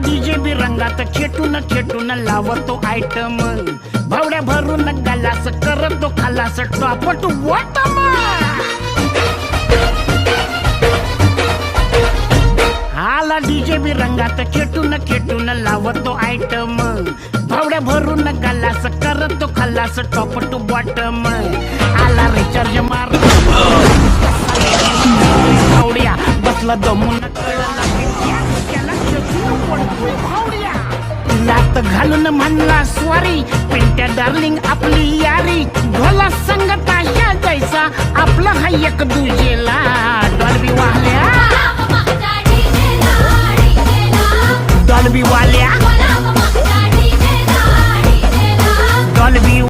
DJ बी रंगात खेटून खेटून लावतो item भावड्या भरून गलास करतो खलास टॉप टू बॉटम आला डीजे बी रंगात खेटून खेटून लावतो आयटम भावड्या भरून गलास करतो खलास टॉप टू बॉटम आला रिचार्ज मार भावड्या बसला दमून लात घालून म्हणला स्वारी पिंट्या डार्लिंग आपली यारी भोला संगता या जैसा आपला हा एक दुजेला